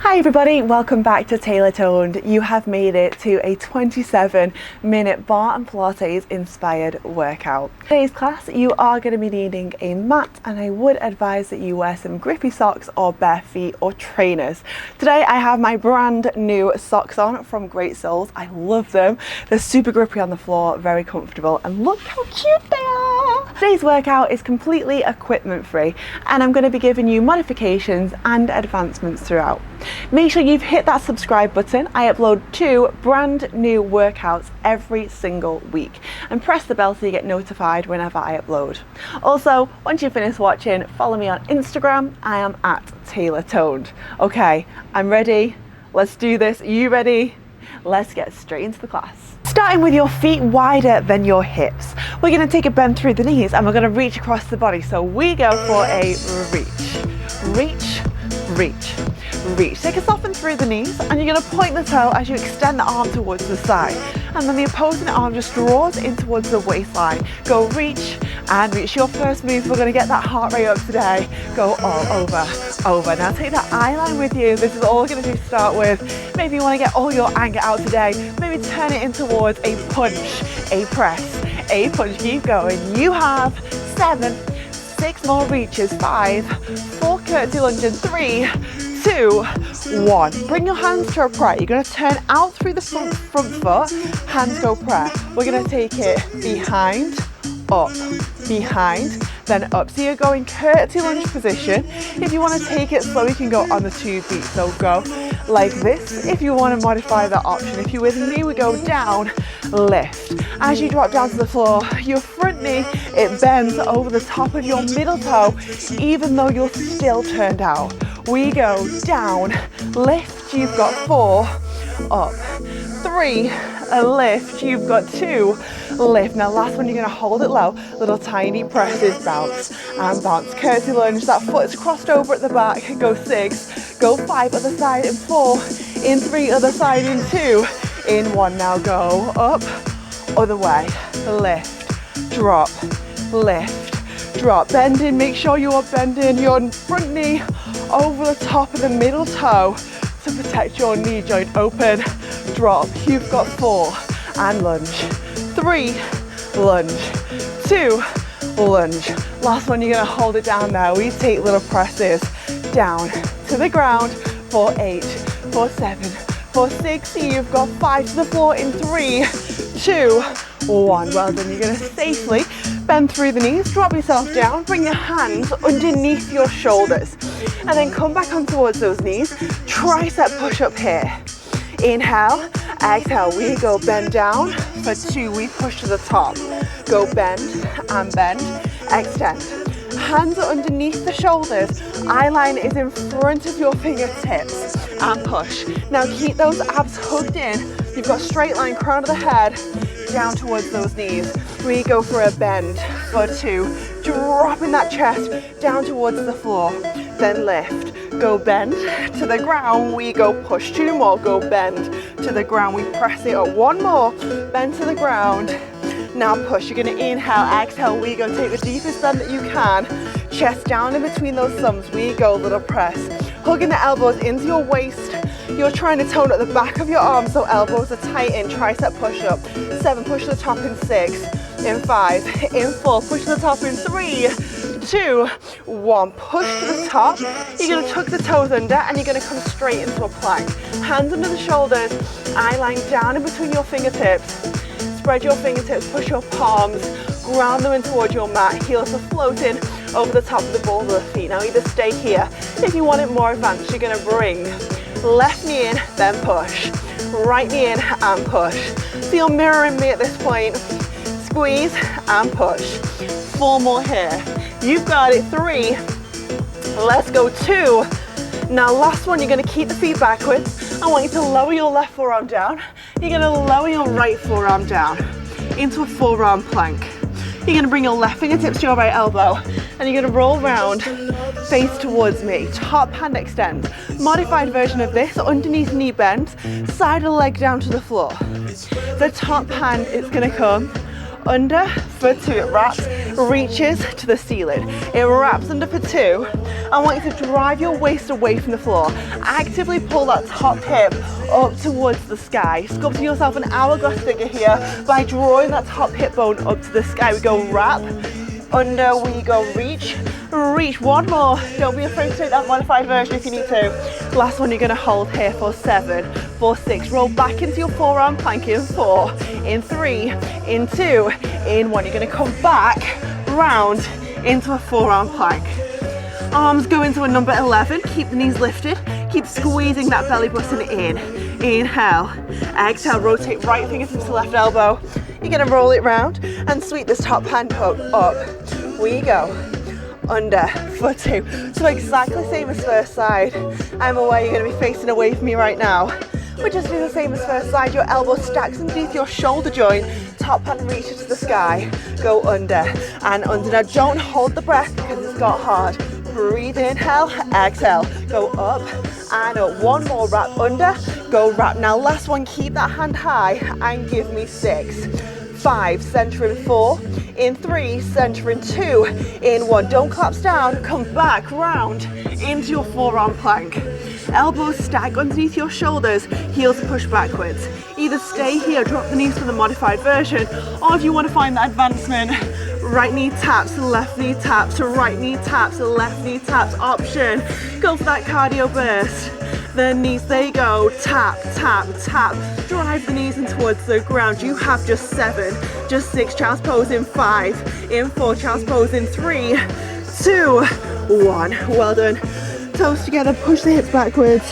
Hi everybody, welcome back to TaylorToned. You have made it to a 27-minute Barre Pilates inspired workout. Today's class, you are going to be needing a mat, and I would advise that you wear some grippy socks or bare feet or trainers. Today I have my brand new socks on from Great Soles. I love them. They're super grippy on the floor, very comfortable, and look how cute they are. Today's workout is completely equipment free, and I'm going to be giving you modifications and advancements throughout. Make sure you've hit that subscribe button. I upload 2 brand new workouts every single week, and press the bell so you get notified whenever I upload. Also, once you finish watching, follow me on Instagram. I am at TaylorToned. Okay, I'm ready. Let's do this. Are you ready? Let's get straight into the class. Starting with your feet wider than your hips. We're going to take a bend through the knees and we're going to reach across the body. So we go for a reach, reach. Take a soften through the knees, and you're going to point the toe as you extend the arm towards the side, and then the opposing arm just draws in towards the waistline. Go reach and reach. Your first move, we're going to get that heart rate up today. Go all over. Now take that eye line with you. This is all we're going to do to start with. Maybe you want to get all your anger out today. Maybe turn it in towards a punch, a press, a punch. Keep going. You have 7, 6 more reaches, 5, 4 curtsy lunges, 3, 2, 1. Bring your hands to a prayer. You're going to turn out through the front foot. Hands go prayer. We're going to take it behind, up, behind, then up. So you're going curtsy lunge position. If you want to take it slow, you can go on the 2 feet. So go like this. If you want to modify that option, if you're with me, we go down, lift. As you drop down to the floor, your front knee, it bends over the top of your middle toe, even though you're still turned out. We go down, lift, you've got 4, up, 3, a lift, you've got 2, lift. Now last one, you're going to hold it low, little tiny presses, bounce and bounce. Curtsy lunge, that foot is crossed over at the back. Go 6, go 5 other side in 4, in 3 other side in 2, in 1. Now go up, other way, lift, drop, lift, drop. Bending, make sure you are bending your front knee over the top of the middle toe to protect your knee joint. Open, drop. You've got 4 and lunge, 3, lunge, 2, lunge. Last one, you're going to hold it down there. We take little presses down to the ground for 8, for 7, for 6. You've got 5 to the floor in 3, 2, 1. Well done. You're going to safely bend through the knees, drop yourself down, bring your hands underneath your shoulders, and then come back on towards those knees. Tricep push up here. Inhale, exhale, we go bend down for 2, we push to the top. Go bend and bend, extend. Hands are underneath the shoulders, eye line is in front of your fingertips, and push. Now keep those abs hugged in. You've got straight line, crown of the head, down towards those knees. We go for a bend for 2, dropping that chest down towards the floor, then lift. Go bend to the ground, we go push. 2 more, go bend to the ground, we press it up. 1 more, bend to the ground. Now push. You're going to inhale, exhale, we go take the deepest bend that you can. Chest down in between those thumbs, we go little press. Hugging the elbows into your waist. You're trying to tone at the back of your arms, so elbows are tight in. Tricep push up. 7, push to the top in 6, in 5, in 4, push to the top in 3, 2, 1. Push to the top. You're going to tuck the toes under, and you're going to come straight into a plank. Hands under the shoulders, eye line down in between your fingertips. Spread your fingertips, push your palms, ground them in towards your mat. Heels are floating over the top of the balls of the feet. Now either stay here. If you want it more advanced, you're going to bring left knee in, then push. Right knee in and push. So you're mirroring me at this point. Squeeze and push. 4 more here. You've got it. 3. Let's go. 2. Now last one, you're going to keep the feet backwards. I want you to lower your left forearm down. You're going to lower your right forearm down into a forearm plank. You're going to bring your left fingertips to your right elbow, and you're going to roll around, face towards me. Top hand extend. Modified version of this, underneath knee bend, side of the leg down to the floor. The top hand is going to come under for 2. It wraps, reaches to the ceiling. It wraps under for 2, I want you to drive your waist away from the floor. Actively pull that top hip up towards the sky. Sculpting yourself an hourglass figure here by drawing that top hip bone up to the sky. We go wrap, under, we go reach, reach. One more. Don't be afraid to take that modified version if you need to. Last one, you're going to hold here for 7, for 6. Roll back into your forearm plank in 4, in 3, in 2, in 1. You're going to come back, round into a forearm plank. Arms go into a number 11. Keep the knees lifted. Keep squeezing that belly button in. Inhale. Exhale. Rotate right fingertips to left elbow. You're going to roll it round and sweep this top hand up. We go. Under for 2. So exactly the same as first side. I'm aware you're going to be facing away from me right now. We're just doing the same as first side. Your elbow stacks underneath your shoulder joint. Top hand reaches to the sky. Go under and under. Now don't hold the breath because it's got hard. Breathe, inhale, exhale. Go up and up. One more, wrap under. Go wrap. Now last one, keep that hand high and give me 6. 5, center in 4, in 3, center in 2, in 1. Don't collapse down, come back, round into your forearm plank. Elbows stack underneath your shoulders, heels push backwards. Either stay here, drop the knees for the modified version, or if you want to find that advancement, right knee taps, left knee taps, right knee taps, left knee taps option. Go for that cardio burst. The knees, they go, tap, tap, tap. Drive the knees in towards the ground. You have just 7, just 6, child's pose in 5, in 4, child's pose in 3, 2, 1. Well done. Toes together, push the hips backwards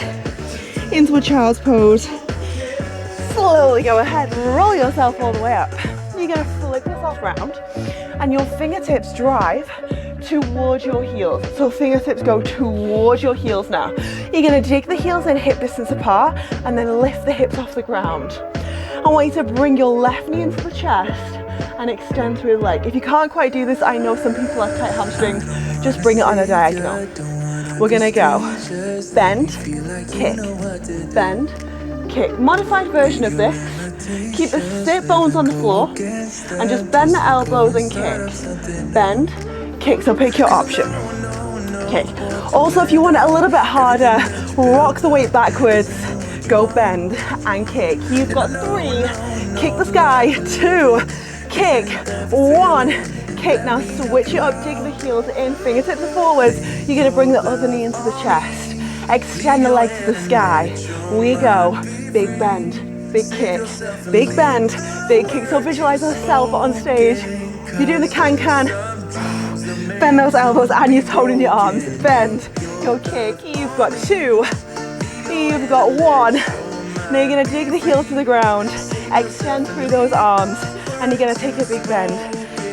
into a child's pose. Slowly go ahead, roll yourself all the way up. You're gonna flip yourself round and your fingertips drive towards your heels. So fingertips go towards your heels now. You're going to dig the heels in hip distance apart and then lift the hips off the ground. I want you to bring your left knee into the chest and extend through the leg. If you can't quite do this, I know some people have tight hamstrings, just bring it on a diagonal. We're going to go bend, kick, bend, kick. Modified version of this. Keep the sit bones on the floor and just bend the elbows and kick. Bend, kick, so pick your option. Kick. Also, if you want it a little bit harder, rock the weight backwards, go bend and kick. You've got 3, kick the sky, 2, kick, 1, kick. Now switch it up, dig the heels in, fingertips are forwards. You're going to bring the other knee into the chest. Extend the leg to the sky. We go, big bend, big kick, big bend, big kick. So visualize yourself on stage. You're doing the can-can. Bend those elbows and you're holding your arms. Bend, go kick. You've got 2, you've got 1. Now you're gonna dig the heels to the ground, extend through those arms, and you're gonna take a big bend,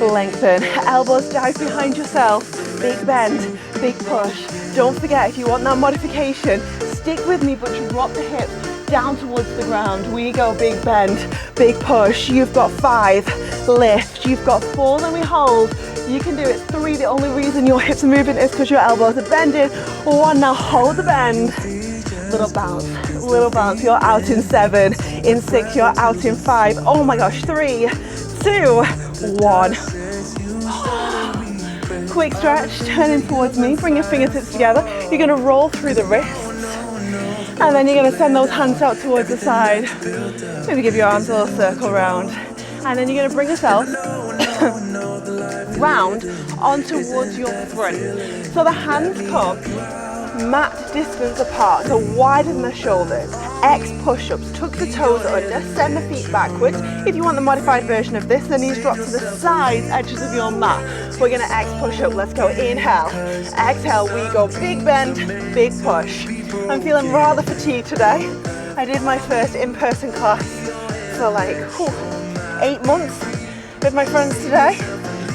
lengthen. Elbows dive behind yourself, big bend, big push. Don't forget, if you want that modification, stick with me, but drop the hips down towards the ground. We go big bend, big push. You've got 5, lift. You've got 4, then we hold. You can do it. 3, the only reason your hips are moving is because your elbows are bending. 1, now hold the bend. Little bounce, you're out in 7, in 6, you're out in 5. Oh my gosh, 3, 2, 1. Quick stretch, turning towards me, bring your fingertips together. You're gonna roll through the wrists. And then you're gonna send those hands out towards the side. Maybe give your arms a little circle round. And then you're gonna bring yourself round on towards your front. So the hands come mat distance apart, so wider than the shoulders. X push-ups, tuck the toes under, send the feet backwards. If you want the modified version of this, the knees drop to the sides, edges of your mat. We're gonna X push-up, let's go. Inhale, exhale, we go big bend, big push. I'm feeling rather fatigued today. I did my first in-person class for like 8 months with my friends today.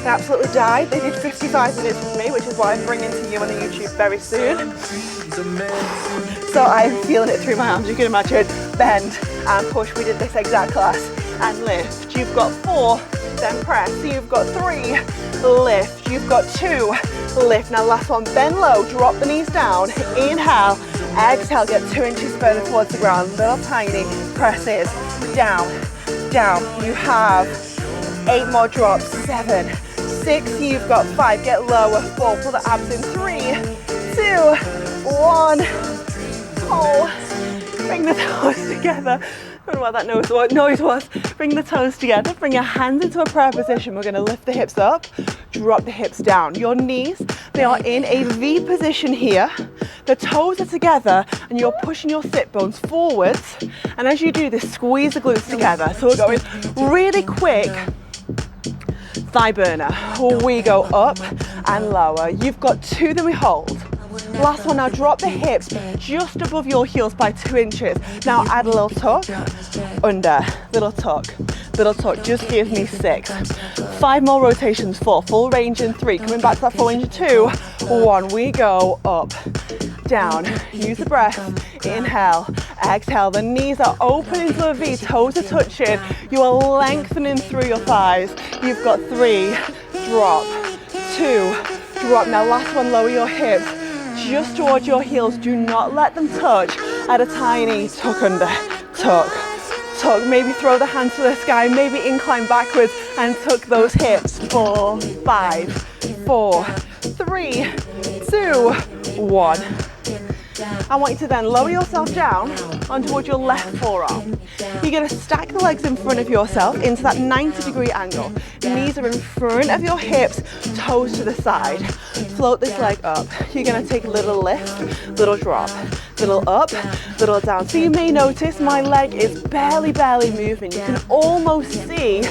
They absolutely died. They did 55 minutes with me, which is what I'm bringing to you on the YouTube very soon. So I'm feeling it through my arms. You can imagine, bend and push. We did this exact class and lift. You've got 4, then press. So you've got 3, lift. You've got 2, lift. Now last one, bend low, drop the knees down. Inhale, exhale, get 2 inches further towards the ground. Little tiny presses, down, down. You have 8 more drops, 7, 6, you've got 5, get lower, 4, pull the abs in, 3, 2, 1. Hold. Bring the toes together. I don't know what that noise was. Bring the toes together, bring your hands into a prayer position. We're gonna lift the hips up, drop the hips down. Your knees, they are in a V position here. The toes are together and you're pushing your sit bones forwards. And as you do this, squeeze the glutes together. So we're going really quick thigh burner. We go up and lower. You've got 2, then we hold. Last one, now drop the hips just above your heels by 2 inches. Now add a little tuck, under, little tuck, just give me 6. 5 more rotations, 4, full range in 3, coming back to that full range in 2, 1, we go up, down, use the breath, inhale, exhale, the knees are open into a V, toes are touching, you are lengthening through your thighs, you've got 3, drop, 2, drop, now last one, lower your hips, just towards your heels, do not let them touch, add a tiny tuck under, tuck, maybe throw the hands to the sky, maybe incline backwards and tuck those hips, 4, 5, 4, 3, 2, 1. I want you to then lower yourself down on towards your left forearm. You're going to stack the legs in front of yourself into that 90-degree angle. Knees are in front of your hips, toes to the side. Float this leg up. You're going to take a little lift, little drop, little up, little down. So you may notice my leg is barely moving. You can almost see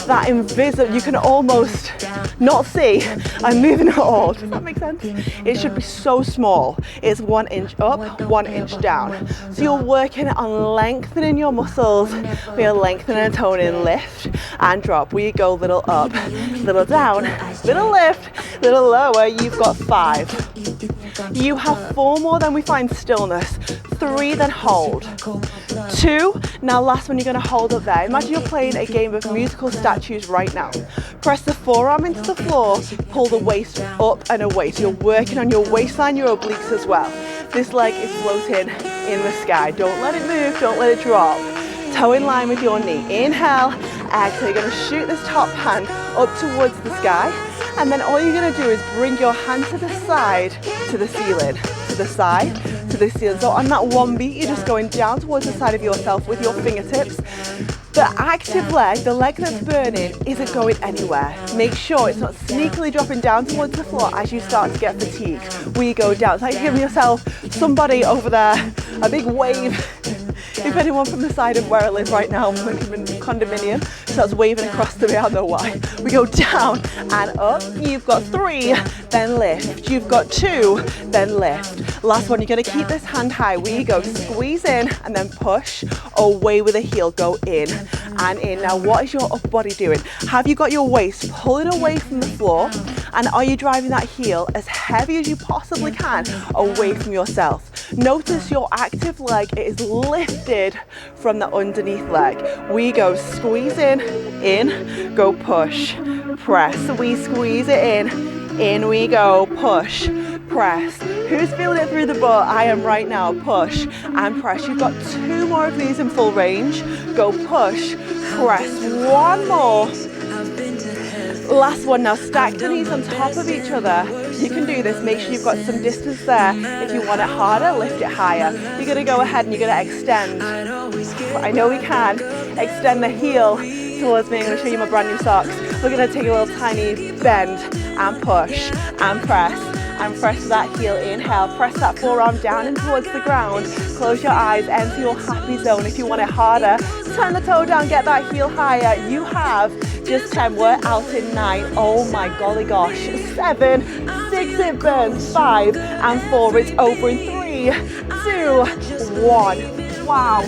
that invisible, you can almost not see I'm moving at all. Does that make sense? It should be so small. It's 1 inch up, 1 inch down. So you're working on lengthening your muscles. We are lengthening and toning, lift and drop. We go little up, little down, little lift, little lower. You've got 5. You have 4 more, then we find stillness. 3, then hold. 2, now last one, you're going to hold up there. Imagine you're playing a game of musical statues right now. Press the forearm into the floor, pull the waist up and away. So you're working on your waistline, your obliques as well. This leg is floating in the sky. Don't let it move, don't let it drop. Toe in line with your knee. Inhale, exhale. You're going to shoot this top hand up towards the sky. And then all you're going to do is bring your hand to the side, to the ceiling, to the side, to the ceiling. So on that one beat, you're just going down towards the side of yourself with your fingertips. The active leg, the leg that's burning, isn't going anywhere. Make sure it's not sneakily dropping down towards the floor as you start to get fatigued. We go down. It's like you're giving yourself somebody over there, a big wave. If anyone from the side of where I live right now, I'm in a condominium, starts waving across to me, I don't know why. We go down and up. You've got 3, then lift. You've got 2, then lift. Last one, you're going to keep this hand high. We go squeeze in and then push away with the heel. Go in and in. Now, what is your upper body doing? Have you got your waist pulling away from the floor? And are you driving that heel as heavy as you possibly can away from yourself? Notice your active leg, it is lifted from the underneath leg. We go squeeze in, go push, press. We squeeze it in we go, push, press. Who's feeling it through the butt? I am right now. Push and press. You've got 2 more of these in full range. Go push, press. 1 more. Last one. Now stack the knees on top of each other. You can do this. Make sure you've got some distance there. If you want it harder, lift it higher. You're going to go ahead and you're going to extend. I know we can. Extend the heel towards me. I'm going to show you my brand new socks. We're going to take a little tiny bend and push and press. And press that heel, inhale, press that forearm down and towards the ground. Close your eyes, enter your happy zone. If you want it harder, turn the toe down, get that heel higher. You have just 10, we're out in 9. Oh my golly gosh. 7, 6, it burns. 5 and 4, it's over in 3, 2, 1. Wow.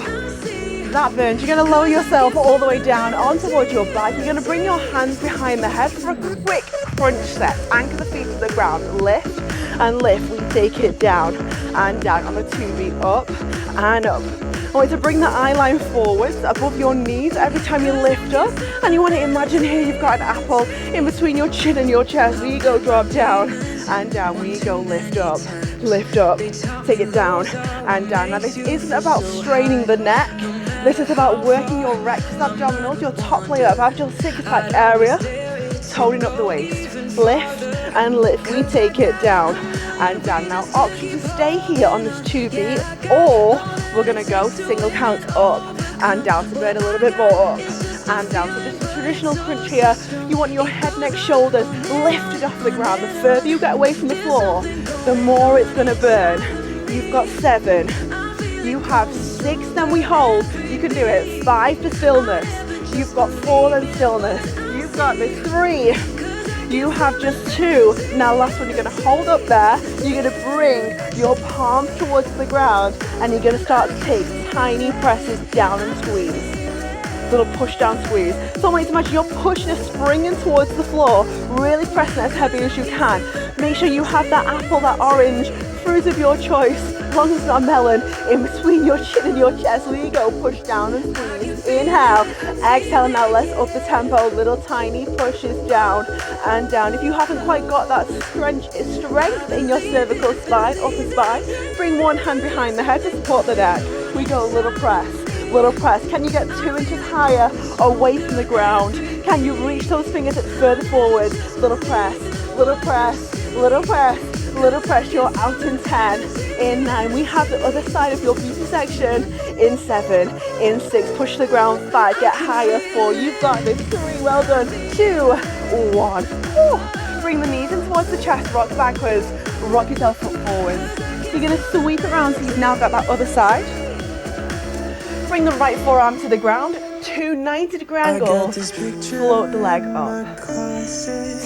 That burns. You're going to lower yourself all the way down on towards your back. You're going to bring your hands behind the head for a quick crunch set. Anchor the feet to the ground. Lift and lift. We take it down and down on the 2 beat. Up and up. I want you to bring the eye line forwards above your knees every time you lift up. And you want to imagine here you've got an apple in between your chin and your chest. We go drop down and down. We go lift up, take it down and down. Now this isn't about straining the neck. This is about working your rectus abdominals, your top layer above your six-pack area, toning up the waist. Lift and lift. We take it down and down. Now option to stay here on this 2B, or we're gonna go single count up and down to burn a little bit more up and down. So just a traditional crunch here. You want your head, neck, shoulders lifted off the ground. The further you get away from the floor, the more it's gonna burn. You've got 7, you have 6, then we hold. You can do it. 5 to stillness. You've got 4, then stillness. You've got this 3. You have just 2. Now last one, you're gonna hold up there. You're gonna bring your palms towards the ground and you're gonna start to take tiny presses down and squeeze. Little push down squeeze. So I want you to imagine you're pushing and springing towards the floor, really pressing as heavy as you can. Make sure you have that apple, that orange, fruit of your choice, as long as it's not melon, in between your chin and your chest. There you go, push down and squeeze. Inhale, exhale. Now let's up the tempo, little tiny pushes down and down. If you haven't quite got that strength in your cervical spine, upper spine, bring one hand behind the head to support the neck. We go little press. Little press. Can you get 2 inches higher away from the ground? Can you reach those fingertips further forward? Little press, little press, little press, little press. You're out in 10, in 9. We have the other side of your beauty section in 7, in 6. Push the ground. 5, get higher. 4, you've got this. 3, well done. 2, 1. Whew. Bring the knees in towards the chest, rock backwards, rock yourself forwards. You're gonna sweep around so you've now got that other side. Bring the right forearm to the ground, 2 90-degree angles, float the leg up.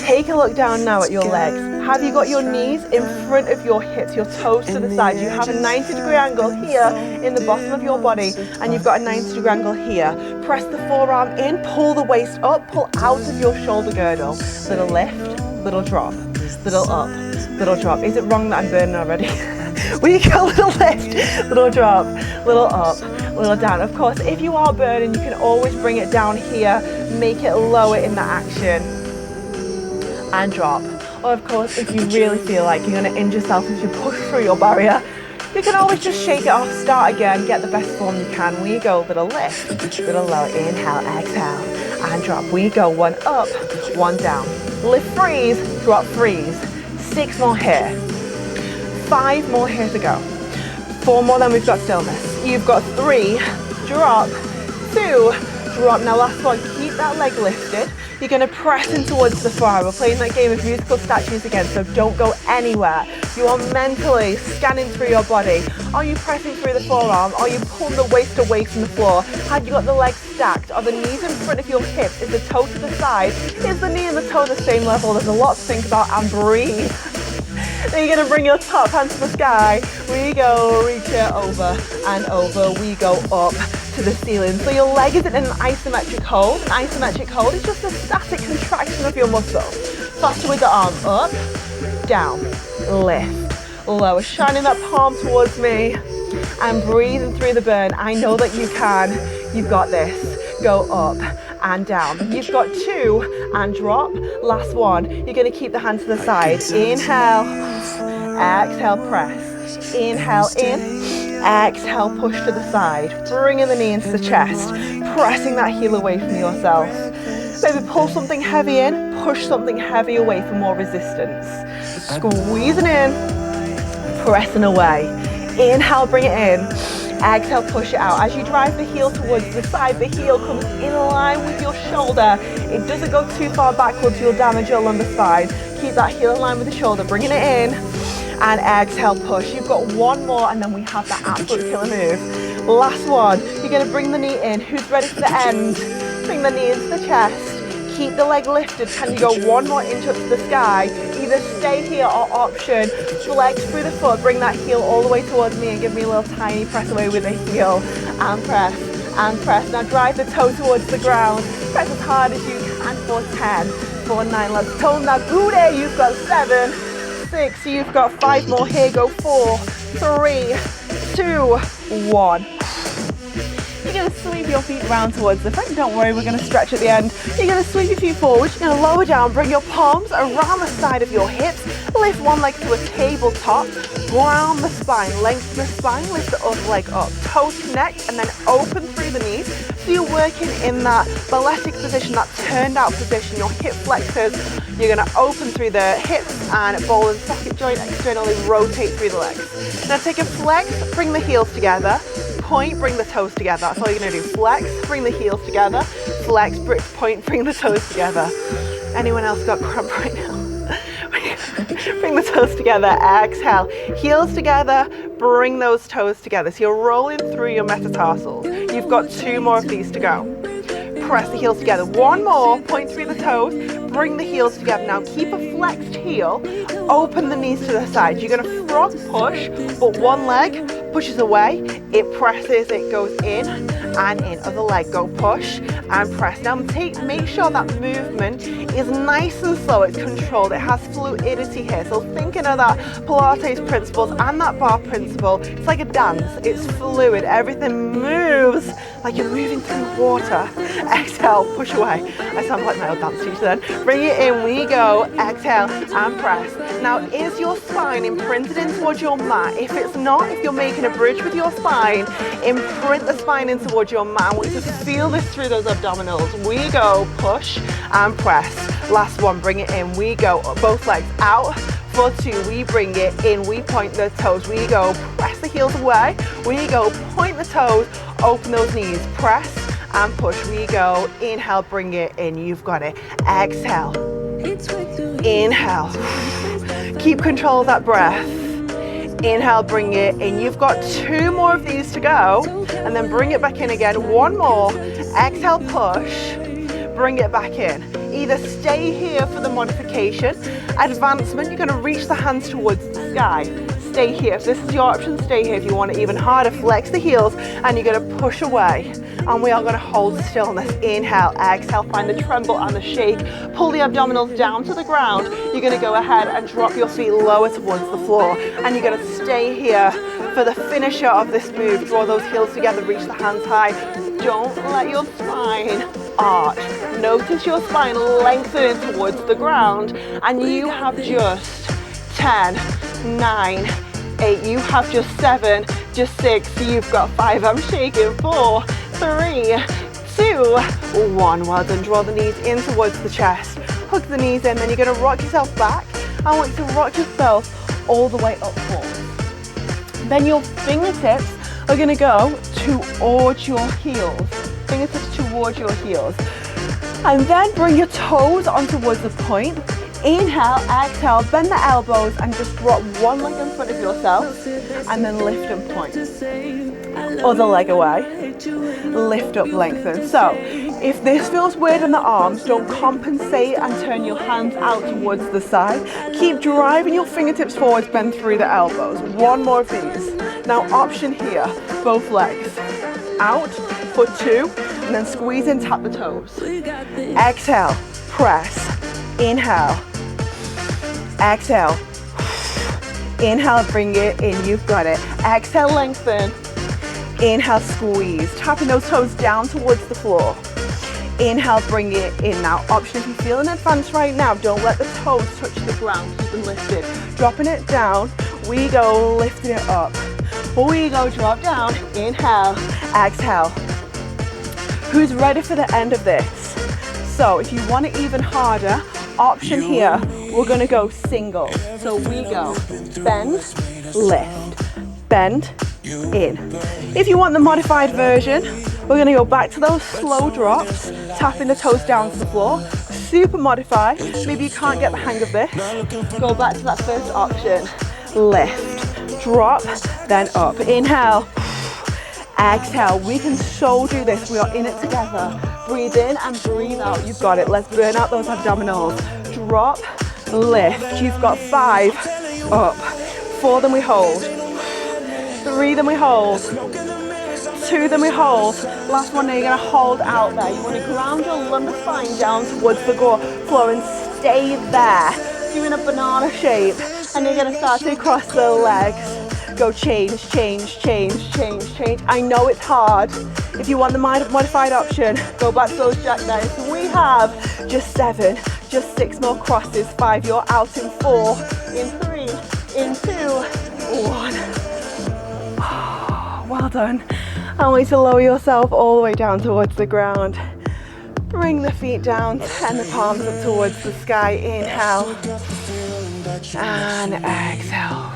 Take a look down now at your legs. Have you got your knees in front of your hips, your toes to the side? You have a 90-degree angle here in the bottom of your body, and you've got a 90-degree angle here. Press the forearm in, pull the waist up, pull out of your shoulder girdle. Little lift, little drop, little up, little drop. Is it wrong that I'm burning already? We go little lift, little drop, little up, little down. Of course, if you are burning, you can always bring it down here, make it lower in the action, and drop. Or of course, if you really feel like you're going to injure yourself as you push through your barrier, you can always just shake it off, start again, get the best form you can. We go little lift, little lower, inhale, exhale, and drop. We go 1 up, 1 down. Lift, freeze, drop, freeze. 6 more here. 5 more here to go. 4 more, then we've got stillness. You've got 3, drop, 2, drop. Now last one, keep that leg lifted. You're gonna press in towards the floor. We're playing that game of musical statues again, so don't go anywhere. You are mentally scanning through your body. Are you pressing through the forearm? Are you pulling the waist away from the floor? Have you got the legs stacked? Are the knees in front of your hips? Is the toe to the side? Is the knee and the toe the same level? There's a lot to think about, and breathe. Then you're going to bring your top hand to the sky. We go, reach it over and over. We go up to the ceiling. So your leg isn't in an isometric hold. An isometric hold is just a static contraction of your muscle. Faster with the arm. Up, down, lift, lower. Shining that palm towards me and breathing through the burn. I know that you can. You've got this. Go up and down. You've got 2 and drop. Last one. You're going to keep the hand to the side. Inhale, exhale, press. Inhale in, exhale, push to the side. Bringing the knee into the chest, pressing that heel away from yourself. Maybe pull something heavy in, push something heavy away for more resistance. Squeezing in, pressing away. Inhale, bring it in. Exhale, push it out. As you drive the heel towards the side, the heel comes in line with your shoulder. It doesn't go too far backwards, you'll damage your lumbar spine. Keep that heel in line with the shoulder, bringing it in, and exhale, push. You've got 1 more, and then we have that absolute killer move. Last one, you're gonna bring the knee in. Who's ready for the end? Bring the knee into the chest. Keep the leg lifted. Can you go 1 more inch up to the sky? Either stay here or option, flex through the foot, bring that heel all the way towards me and give me a little tiny press away with the heel. And press, and press. Now drive the toe towards the ground. Press as hard as you can for 10, for 9. Let's tone that booty. You've got 7, 6. You've got 5 more here. Go 4, 3, 2, 1. You're going to sweep your feet around towards the front. Don't worry, we're going to stretch at the end. You're going to sweep your feet forward. You're going to lower down, bring your palms around the side of your hips. Lift one leg to a tabletop. Ground the spine, lengthen the spine, lift the other leg up. Toes connect and then open through the knees. So you're working in that balletic position, that turned out position. Your hip flexors, you're going to open through the hips and ball and socket joint externally rotate through the legs. Now take a flex, bring the heels together. Point, bring the toes together. That's all you're going to do. Flex, bring the heels together. Flex, point, bring the toes together. Anyone else got cramp right now? Bring the toes together. Exhale. Heels together. Bring those toes together. So you're rolling through your metatarsals. You've got 2 more of these to go. Press the heels together. 1 more. Point through the toes. Bring the heels together. Now keep a flexed heel. Open the knees to the side. You're going to frog push, but one leg pushes away. It presses. It goes in and in. Other leg. Go push and press. Now make sure that movement is nice and slow. It's controlled. It has fluidity here. So thinking of that Pilates principles and that bar principle, it's like a dance. It's fluid. Everything moves like you're moving through water. Exhale, push away. I sound like my old dance teacher then. Bring it in, we go. Exhale and press. Now, is your spine imprinted in towards your mat? If it's not, if you're making a bridge with your spine, imprint the spine in towards your mat. I want you to feel this through those abdominals. We go, push and press. Last one, bring it in. We go, both legs out. For 2, we bring it in. We point the toes. We go, press the heels away. We go, point the toes. Open those knees. Press and push. We go. Inhale, bring it in. You've got it. Exhale. Inhale. Keep control of that breath. Inhale, bring it in. You've got 2 more of these to go. And then bring it back in again. 1 more. Exhale, push. Bring it back in. Either stay here for the modification. Advancement, you're going to reach the hands towards the sky. Stay here. If this is your option, stay here. If you want it even harder, flex the heels and you're going to push away. And we are going to hold stillness. Inhale, exhale, find the tremble and the shake. Pull the abdominals down to the ground. You're going to go ahead and drop your feet lower towards the floor. And you're going to stay here for the finisher of this move. Draw those heels together, reach the hands high. Don't let your spine arch. Notice your spine lengthening towards the ground. And you have just 10, 9, 8. You have just 7, just 6. You've got 5. I'm shaking. 4, 3, 2, 1. Well done. Draw the knees in towards the chest. Hug the knees in. Then you're going to rock yourself back. I want you to rock yourself all the way up forward. Then your fingertips are going to go towards your heels. Fingertips towards your heels. And then bring your toes on towards the point. Inhale, exhale, bend the elbows and just drop one leg in front of yourself and then lift and point. Other leg away. Lift up, lengthen. So if this feels weird in the arms, don't compensate and turn your hands out towards the side. Keep driving your fingertips forwards, bend through the elbows. 1 more of these. Now option here, both legs. Out for 2 and then squeeze and tap the toes. Exhale, press. Inhale, exhale, inhale, bring it in, you've got it. Exhale, lengthen, inhale, squeeze, tapping those toes down towards the floor. Inhale, bring it in. Now option if you feel in advance right now, don't let the toes touch the ground, keep them lifted. Dropping it down, we go, lifting it up. We go, drop down, inhale, exhale. Who's ready for the end of this? So if you want it even harder, option here, we're going to go single. So we go bend, lift, bend, in. If you want the modified version, we're going to go back to those slow drops, tapping the toes down to the floor. Super modified. Maybe you can't get the hang of this. Go back to that first option. Lift, drop, then up. Inhale, exhale. We can so do this. We are in it together. Breathe in and breathe out. You've got it. Let's burn out those abdominals. Drop, lift. You've got 5, up. 4, then we hold. 3, then we hold. 2, then we hold. Last one, now you're going to hold out there. You want to ground your lumbar spine down towards the floor and stay there. Doing a banana shape. And you're going to start to cross the legs. go change, change, change, change, change. I know it's hard. If you want the modified option, go back to those jackknives. We have just 7, just 6 more crosses. 5, you're out in 4, in 3, in 2, 1. Well done. I want you to lower yourself all the way down towards the ground. Bring the feet down, and the palms up towards the sky. Inhale and exhale.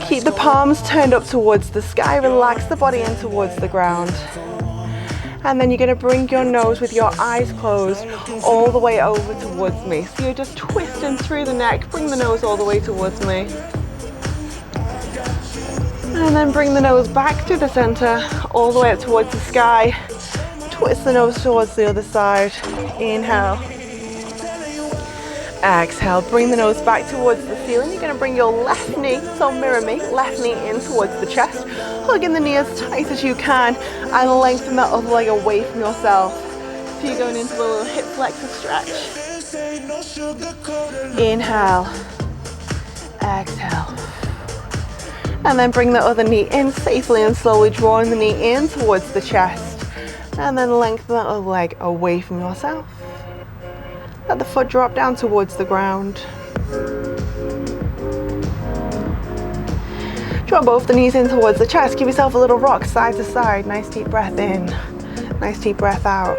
Keep the palms turned up towards the sky. Relax the body in towards the ground. And then you're going to bring your nose with your eyes closed all the way over towards me. So you're just twisting through the neck. Bring the nose all the way towards me. And then bring the nose back to the center, all the way up towards the sky. Twist the nose towards the other side. Inhale. Exhale. Bring the nose back towards the ceiling. You're going to bring your left knee, so mirror me, left knee in towards the chest. Hugging the knee as tight as you can and lengthen that other leg away from yourself. So you're going into a little hip flexor stretch. Inhale. Exhale. And then bring the other knee in safely and slowly, drawing the knee in towards the chest. And then lengthen that other leg away from yourself. Let the foot drop down towards the ground. Draw both the knees in towards the chest. Give yourself a little rock side to side. Nice deep breath in. Nice deep breath out.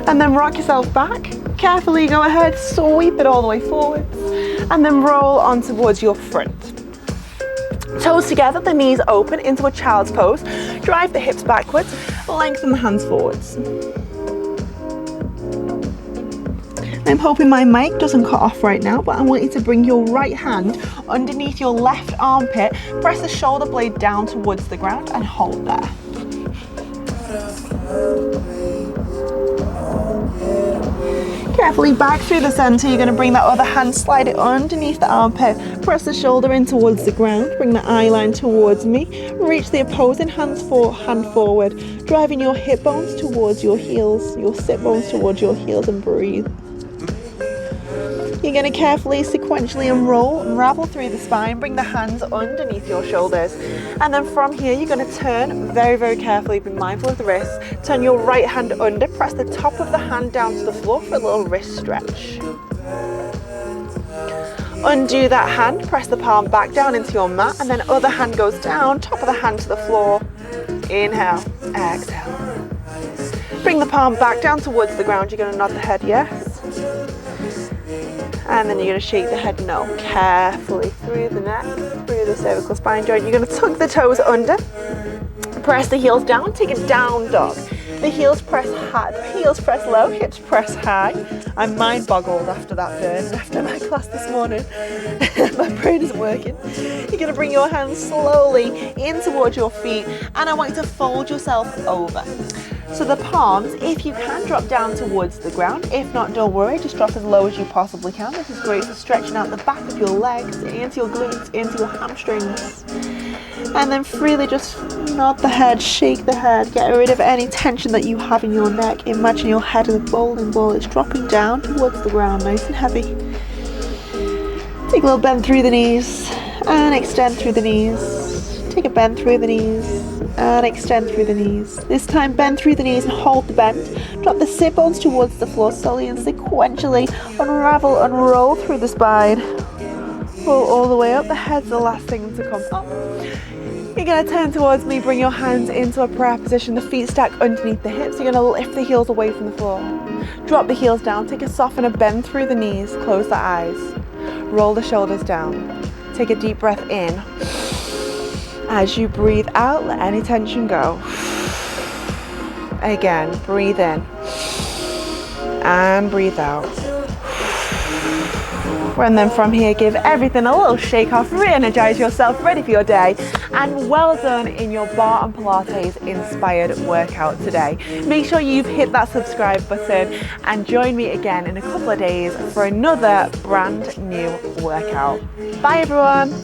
And then rock yourself back. Carefully go ahead, sweep it all the way forwards. And then roll on towards your front. Toes together, the knees open into a child's pose. Drive the hips backwards, lengthen the hands forwards. I'm hoping my mic doesn't cut off right now, but I want you to bring your right hand underneath your left armpit, press the shoulder blade down towards the ground and hold there. Carefully back through the center, you're going to bring that other hand, slide it underneath the armpit, press the shoulder in towards the ground, bring the eye line towards me, reach the opposing hand forward, driving your hip bones towards your heels, your sit bones towards your heels, and breathe. You're going to carefully, sequentially unravel through the spine, bring the hands underneath your shoulders. And then from here, you're going to turn very, very carefully, be mindful of the wrists. Turn your right hand under, press the top of the hand down to the floor for a little wrist stretch. Undo that hand, press the palm back down into your mat, and then other hand goes down, top of the hand to the floor. Inhale, exhale. Bring the palm back down towards the ground. You're going to nod the head yes. And then you're going to shake the head no. Carefully through the neck, through the cervical spine joint. You're going to tuck the toes under, press the heels down, take a down dog. The heels press high, the heels press low, hips press high. I'm mind boggled after that burn, after my class this morning. My brain isn't working. You're going to bring your hands slowly in towards your feet, and I want you to fold yourself over. So the palms, if you can, drop down towards the ground. If not, don't worry, just drop as low as you possibly can. This is great for stretching out the back of your legs, into your glutes, into your hamstrings. And then freely just nod the head, shake the head, get rid of any tension that you have in your neck. Imagine your head as a bowling ball. It's dropping down towards the ground, nice and heavy. Take a little bend through the knees and extend through the knees. Take a bend through the knees and extend through the knees. This time bend through the knees and hold the bend. Drop the sit bones towards the floor slowly and sequentially. Unravel, unroll through the spine. Roll all the way up. The head's the last thing to come up. You're going to turn towards me, bring your hands into a prayer position, the feet stack underneath the hips. You're going to lift the heels away from the floor. Drop the heels down, take a softener, bend through the knees, close the eyes. Roll the shoulders down. Take a deep breath in. As you breathe out, let any tension go. Again, breathe in and breathe out. And then from here, give everything a little shake off, re-energize yourself, ready for your day. And well done in your Barre Pilates inspired workout today. Make sure you've hit that subscribe button and join me again in a couple of days for another brand new workout. Bye everyone.